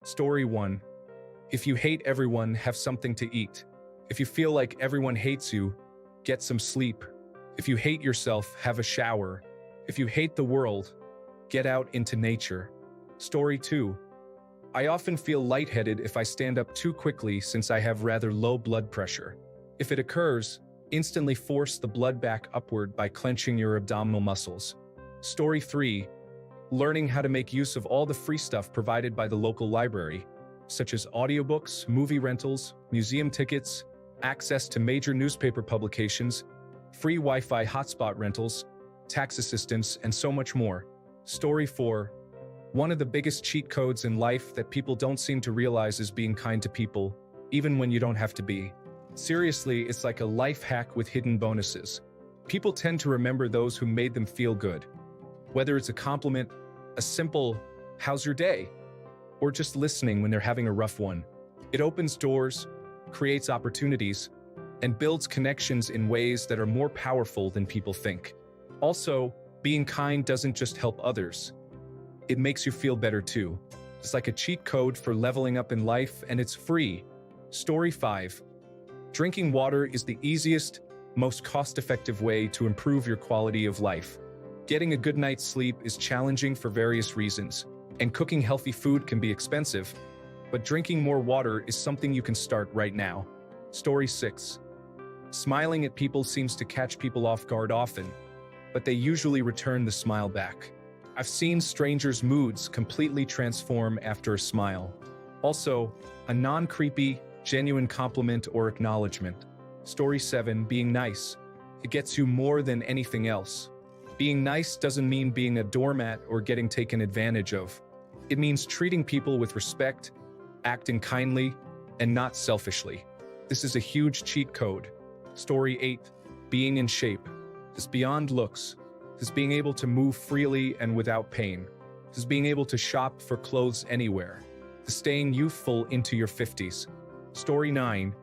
Story 1. If you hate everyone, have something to eat. If you feel like everyone hates you, get some sleep. If you hate yourself, have a shower. If you hate the world, get out into nature. Story 2. I often feel lightheaded if I stand up too quickly since I have rather low blood pressure. If it occurs, instantly force the blood back upward by clenching your abdominal muscles. Story 3. Learning how to make use of all the free stuff provided by the local library, such as audiobooks, movie rentals, museum tickets, access to major newspaper publications, free Wi-Fi hotspot rentals, tax assistance, and so much more. Story 4. One of the biggest cheat codes in life that people don't seem to realize is being kind to people, even when you don't have to be. Seriously, it's like a life hack with hidden bonuses. People tend to remember those who made them feel good. Whether it's a compliment, a simple, "How's your day?" or just listening when they're having a rough one. It opens doors, creates opportunities, and builds connections in ways that are more powerful than people think. Also, being kind doesn't just help others. It makes you feel better too. It's like a cheat code for leveling up in life, and it's free. Story 5. Drinking water is the easiest, most cost-effective way to improve your quality of life. Getting a good night's sleep is challenging for various reasons, and cooking healthy food can be expensive, but drinking more water is something you can start right now. Story 6. Smiling at people seems to catch people off guard often, but they usually return the smile back. I've seen strangers' moods completely transform after a smile. Also, a non-creepy, genuine compliment or acknowledgement. Story 7. Being nice. It gets you more than anything else. Being nice doesn't mean being a doormat or getting taken advantage of. It means treating people with respect, acting kindly, and not selfishly. This is a huge cheat code. Story 8. Being in shape. This beyond looks. This being able to move freely and without pain. This being able to shop for clothes anywhere. This staying youthful into your 50s. Story 9.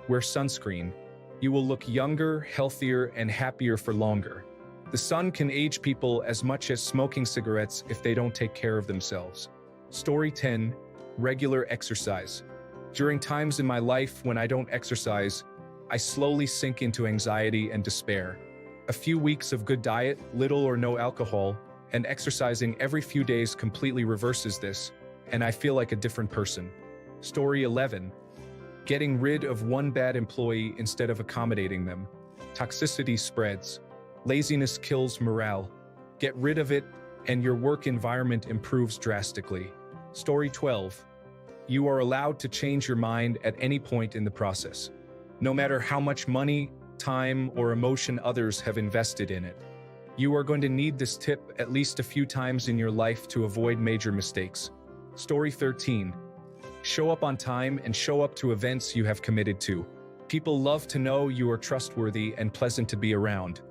Wear sunscreen. You will look younger, healthier, and happier for longer. The sun can age people as much as smoking cigarettes if they don't take care of themselves. Story 10. Regular exercise. During times in my life when I don't exercise, I slowly sink into anxiety and despair. A few weeks of good diet, little or no alcohol, and exercising every few days completely reverses this, and I feel like a different person. Story 11. Getting rid of one bad employee instead of accommodating them. Toxicity spreads. Laziness kills morale. Get rid of it, and your work environment improves drastically. Story 12. You are allowed to change your mind at any point in the process, no matter how much money, time, or emotion others have invested in it. You are going to need this tip at least a few times in your life to avoid major mistakes. Story 13. Show up on time and show up to events you have committed to. People love to know you are trustworthy and pleasant to be around.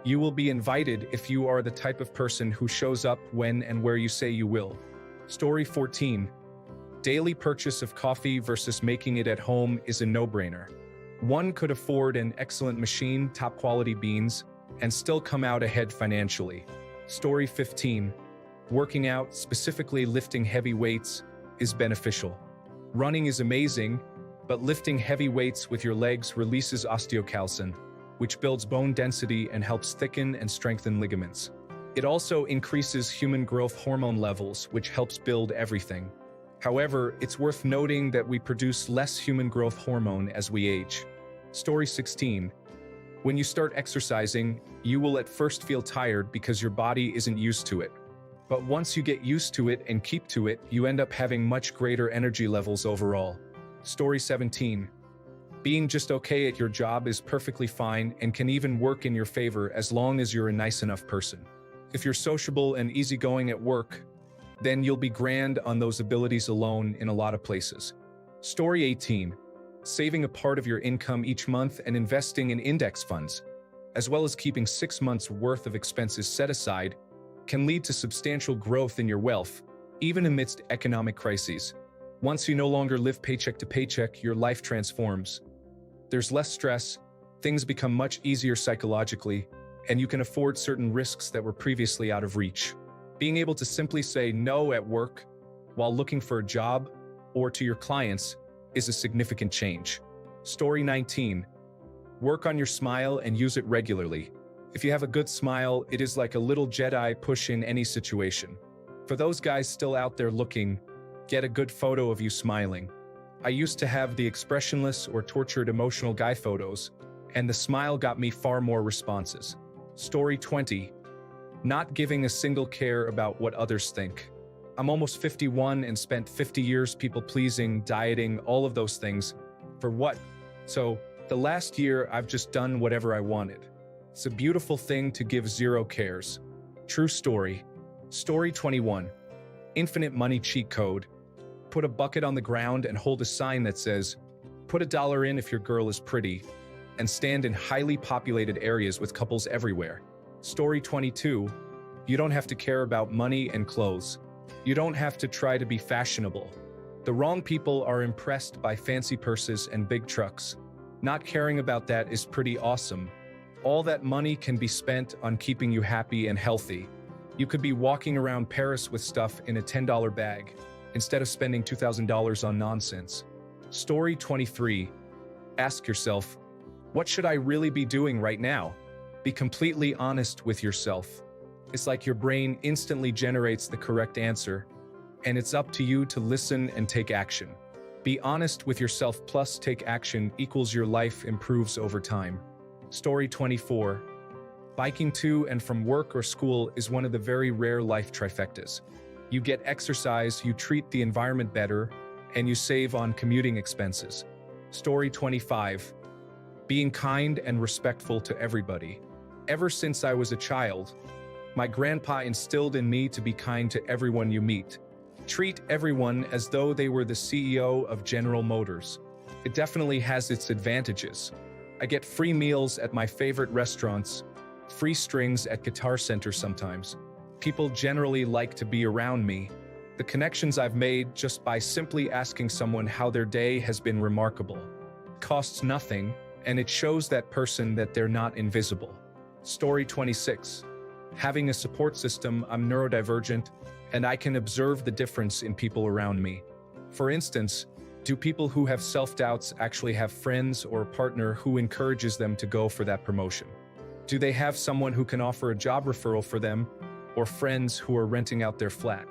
You will be invited if you are the type of person who shows up when and where you say you will. Story 14. Daily purchase of coffee versus making it at home is a no-brainer. One could afford an excellent machine, top-quality beans, and still come out ahead financially. Story 15. Working out, specifically lifting heavy weights, is beneficial. Running is amazing, but lifting heavy weights with your legs releases osteocalcin, which builds bone density and helps thicken and strengthen ligaments. It also increases human growth hormone levels, which helps build everything. However, it's worth noting that we produce less human growth hormone as we age. Story 16. When you start exercising, you will at first feel tired because your body isn't used to it. But once you get used to it and keep to it, you end up having much greater energy levels overall. Story 17. Being just okay at your job is perfectly fine and can even work in your favor as long as you're a nice enough person. If you're sociable and easygoing at work, then you'll be grand on those abilities alone in a lot of places. Story 18. Saving a part of your income each month and investing in index funds, as well as keeping 6 months' worth of expenses set aside, can lead to substantial growth in your wealth, even amidst economic crises. Once you no longer live paycheck to paycheck, your life transforms. There's less stress, things become much easier psychologically, and you can afford certain risks that were previously out of reach. Being able to simply say no at work while looking for a job or to your clients is a significant change. Story 19. Work on your smile and use it regularly. If you have a good smile, it is like a little Jedi push in any situation. For those guys still out there looking, get a good photo of you smiling. I used to have the expressionless or tortured emotional guy photos, and the smile got me far more responses. Story 20. Not giving a single care about what others think. I'm almost 51 and spent 50 years people-pleasing, dieting, all of those things. For what? So, the last year I've just done whatever I wanted. It's a beautiful thing to give zero cares. True story. Story 21. Infinite money cheat code. Put a bucket on the ground and hold a sign that says, "Put $1 in if your girl is pretty," and stand in highly populated areas with couples everywhere. Story 22. You don't have to care about money and clothes. You don't have to try to be fashionable. The wrong people are impressed by fancy purses and big trucks. Not caring about that is pretty awesome. All that money can be spent on keeping you happy and healthy. You could be walking around Paris with stuff in a $10 bag, instead of spending $2,000 on nonsense. Story 23. Ask yourself, what should I really be doing right now? Be completely honest with yourself. It's like your brain instantly generates the correct answer, and it's up to you to listen and take action. Be honest with yourself plus take action equals your life improves over time. Story 24. Biking to and from work or school is one of the very rare life trifectas. You get exercise, you treat the environment better, and you save on commuting expenses. Story 25. Being kind and respectful to everybody. Ever since I was a child, my grandpa instilled in me to be kind to everyone you meet. Treat everyone as though they were the CEO of General Motors. It definitely has its advantages. I get free meals at my favorite restaurants, free strings at Guitar Center sometimes. People generally like to be around me. The connections I've made just by simply asking someone how their day has been remarkable. It costs nothing, and it shows that person that they're not invisible. Story 26. Having a support system, I'm neurodivergent, and I can observe the difference in people around me. For instance, do people who have self-doubts actually have friends or a partner who encourages them to go for that promotion? Do they have someone who can offer a job referral for them, or friends who are renting out their flat?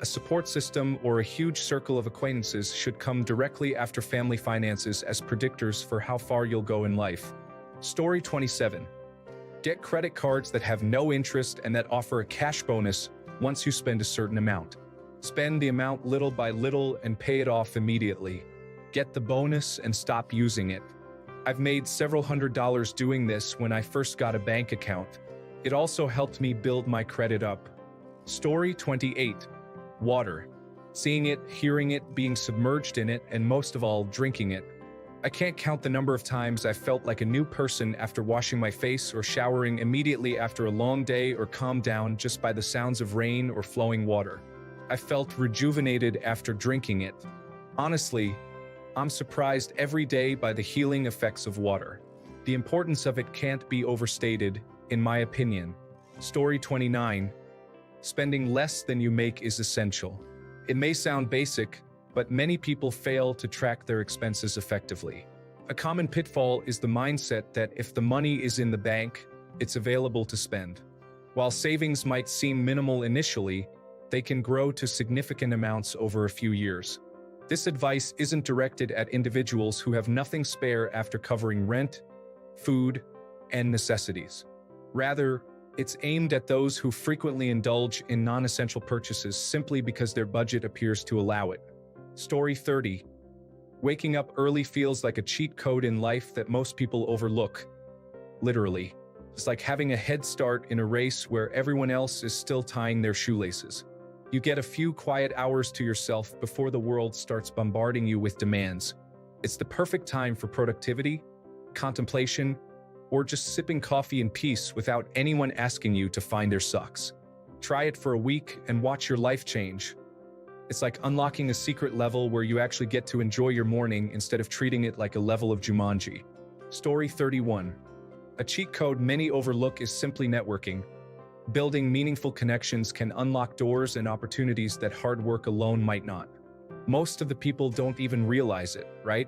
A support system or a huge circle of acquaintances should come directly after family finances as predictors for how far you'll go in life. Story 27. Get credit cards that have no interest and that offer a cash bonus once you spend a certain amount. Spend the amount little by little and pay it off immediately. Get the bonus and stop using it. I've made several $100s doing this when I first got a bank account. It also helped me build my credit up. Story 28. Water. Seeing it, hearing it, being submerged in it, and most of all, drinking it. I can't count the number of times I felt like a new person after washing my face or showering immediately after a long day or calmed down just by the sounds of rain or flowing water. I felt rejuvenated after drinking it. Honestly, I'm surprised every day by the healing effects of water. The importance of it can't be overstated, in my opinion. Story 29. Spending less than you make is essential. It may sound basic, but many people fail to track their expenses effectively. A common pitfall is the mindset that if the money is in the bank, it's available to spend. While savings might seem minimal initially, they can grow to significant amounts over a few years. This advice isn't directed at individuals who have nothing spare after covering rent, food, and necessities. Rather, it's aimed at those who frequently indulge in non-essential purchases simply because their budget appears to allow it. Story 30. Waking up early feels like a cheat code in life that most people overlook. Literally. It's like having a head start in a race where everyone else is still tying their shoelaces. You get a few quiet hours to yourself before the world starts bombarding you with demands. It's the perfect time for productivity, contemplation, or just sipping coffee in peace without anyone asking you to find their socks. Try it for a week and watch your life change. It's like unlocking a secret level where you actually get to enjoy your morning instead of treating it like a level of Jumanji. Story 31. A cheat code many overlook is simply networking. Building meaningful connections can unlock doors and opportunities that hard work alone might not. Most of the people don't even realize it, right?